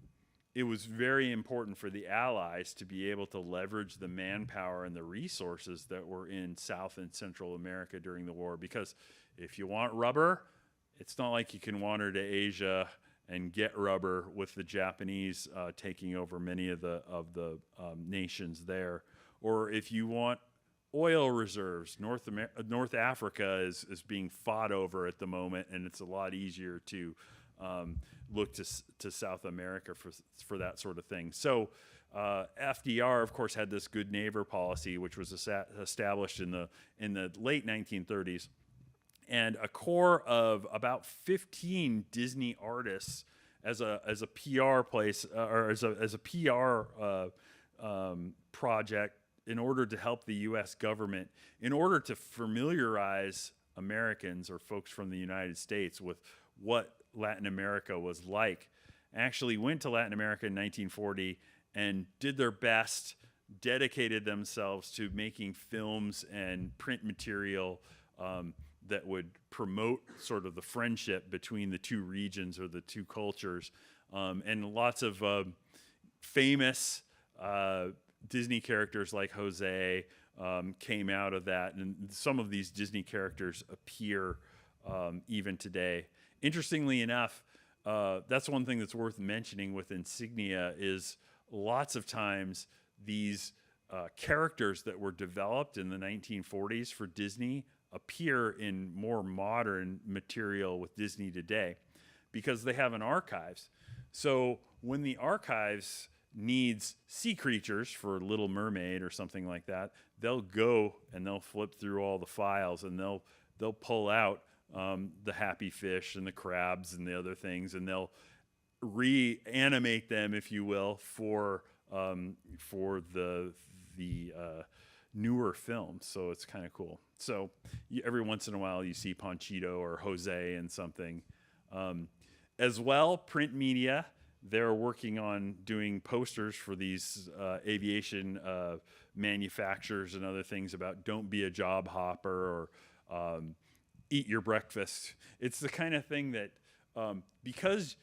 it was very important for the Allies to be able to leverage the manpower and the resources that were in South and Central America during the war, because if you want rubber, it's not like you can wander to Asia and get rubber with the Japanese taking over many of the nations there. Or if you want oil reserves, North Africa is being fought over at the moment, and it's a lot easier to look to South America for that sort of thing. So FDR, of course, had this good neighbor policy, which was established in the late 1930s. And a core of about 15 Disney artists as a PR place, or as a PR project, in order to help the U.S. government, in order to familiarize Americans or folks from the United States with what Latin America was like, actually went to Latin America in 1940 and did their best, dedicated themselves to making films and print material that would promote sort of the friendship between the two regions or the two cultures. And lots of famous Disney characters like Jose came out of that. And some of these Disney characters appear even today. Interestingly enough, that's one thing that's worth mentioning with insignia is lots of times these characters that were developed in the 1940s for Disney appear in more modern material with Disney today because they have an archives. So when the archives needs sea creatures for Little Mermaid or something like that, they'll go and they'll flip through all the files and they'll pull out the happy fish and the crabs and the other things, and they'll reanimate them, if you will, for the newer films. So it's kind of cool. So every once in a while you see Panchito or Jose in something. As well, print media, they're working on doing posters for these aviation manufacturers and other things about don't be a job hopper or eat your breakfast. It's the kind of thing that because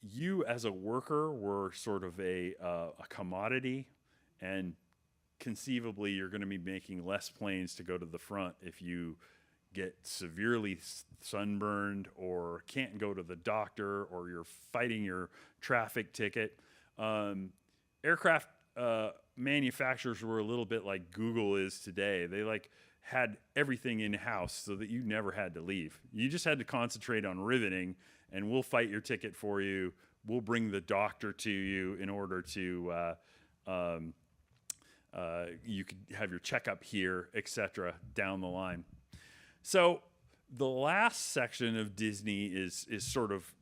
you as a worker were sort of a commodity, and conceivably you're going to be making less planes to go to the front if you get severely sunburned or can't go to the doctor or you're fighting your traffic ticket. Aircraft manufacturers were a little bit like Google is today. They had everything in-house so that you never had to leave. You just had to concentrate on riveting, and we'll fight your ticket for you. We'll bring the doctor to you in order to you could have your checkup here, etc. down the line. So the last section of Disney is sort of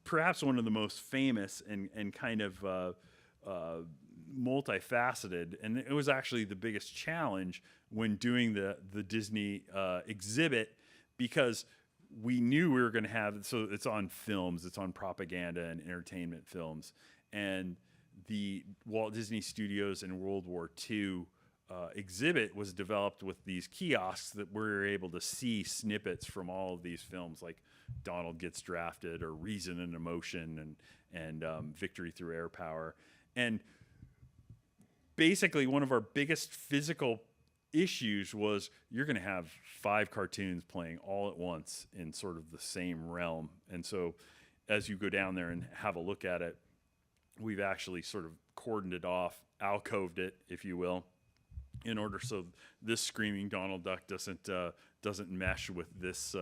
perhaps one of the most famous and kind of multifaceted, and it was actually the biggest challenge when doing the Disney exhibit, because we knew we were going to have, so it's on films, it's on propaganda and entertainment films, and the Walt Disney Studios in World War II exhibit was developed with these kiosks that we were able to see snippets from all of these films, like Donald Gets Drafted or Reason and Emotion and Victory Through Air Power. And basically one of our biggest physical issues was you're going to have 5 cartoons playing all at once in sort of the same realm. And so as you go down there and have a look at it, we've actually sort of cordoned it off, alcoved it, if you will, in order so this screaming Donald Duck doesn't mesh with this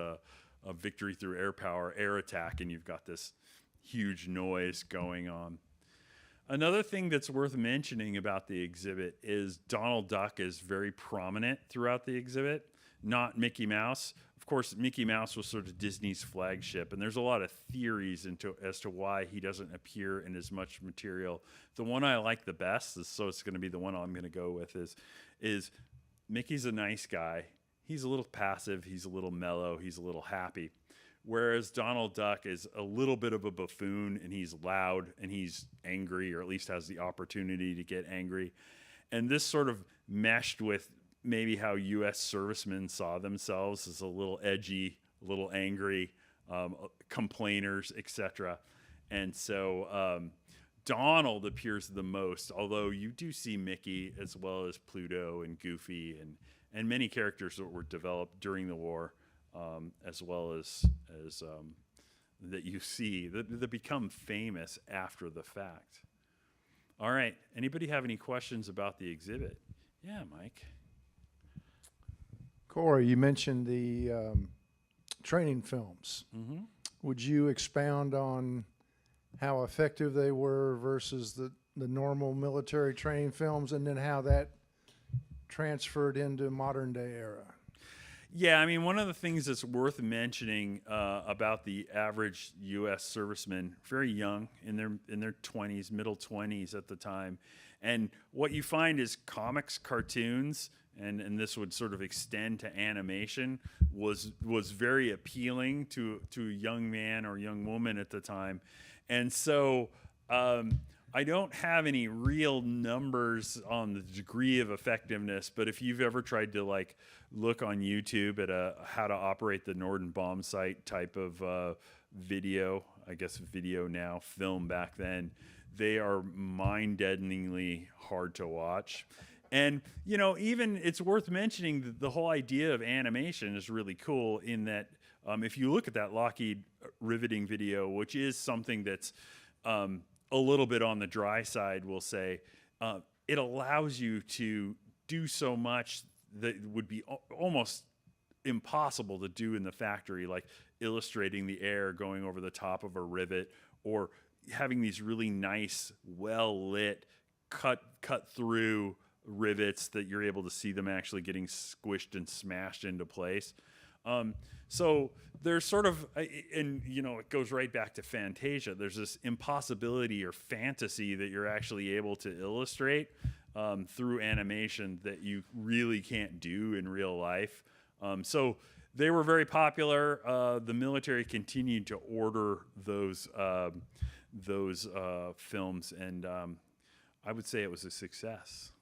Victory Through Air Power air attack, and you've got this huge noise going on. Another thing that's worth mentioning about the exhibit is Donald Duck is very prominent throughout the exhibit, not Mickey Mouse. Of course, Mickey Mouse was sort of Disney's flagship, and there's a lot of theories as to why he doesn't appear in as much material. The one I like the best, so it's going to be the one I'm going to go with, is Mickey's a nice guy. He's a little passive, he's a little mellow, he's a little happy. Whereas Donald Duck is a little bit of a buffoon, and he's loud, and he's angry, or at least has the opportunity to get angry. And this sort of meshed with maybe how U.S. servicemen saw themselves as a little edgy, a little angry, complainers, etc. And so Donald appears the most, although you do see Mickey as well as Pluto and Goofy and many characters that were developed during the war, as well as that you see that become famous after the fact. All right, anybody have any questions about the exhibit? Yeah, Mike. Cory, you mentioned the training films. Mm-hmm. Would you expound on how effective they were versus the normal military training films, and then how that transferred into modern day era? Yeah, I mean, one of the things that's worth mentioning about the average U.S. serviceman, very young, in their 20s, middle 20s at the time, and what you find is comics, cartoons, and this would sort of extend to animation, was very appealing to a young man or young woman at the time. And so I I don't have any real numbers on the degree of effectiveness, but if you've ever tried to like look on YouTube at a how to operate the Norden bomb sight type of video, I guess video now, film back then, they are mind-deadeningly hard to watch. And, you know, even it's worth mentioning that the whole idea of animation is really cool in that if you look at that Lockheed riveting video, which is something that's a little bit on the dry side, we'll say, it allows you to do so much that would be almost impossible to do in the factory, like illustrating the air going over the top of a rivet, or having these really nice, well-lit, cut through rivets that you're able to see them actually getting squished and smashed into place. So there's sort of, and you know, it goes right back to Fantasia. There's this impossibility or fantasy that you're actually able to illustrate through animation that you really can't do in real life. So they were very popular. The military continued to order those films, and I would say it was a success.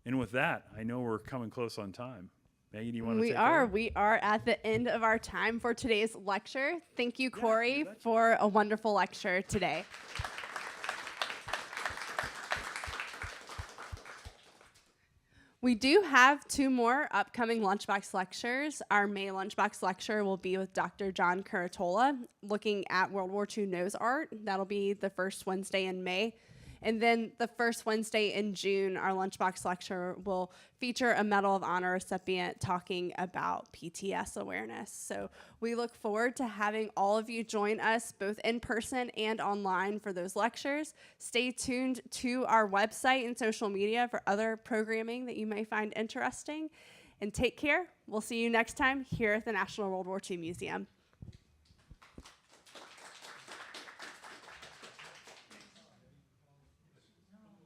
And with that, I know we're coming close on time. Maggie, do you want to take over? We are at the end of our time for today's lecture. Thank you, Cory, for a wonderful lecture today. We do have 2 more upcoming Lunchbox lectures. Our May Lunchbox lecture will be with Dr. John Curatola, looking at World War II nose art. That'll be the first Wednesday in May. And then the first Wednesday in June, our Lunchbox lecture will feature a Medal of Honor recipient talking about PTS awareness. So we look forward to having all of you join us both in person and online for those lectures. Stay tuned to our website and social media for other programming that you may find interesting. And take care. We'll see you next time here at the National World War II Museum.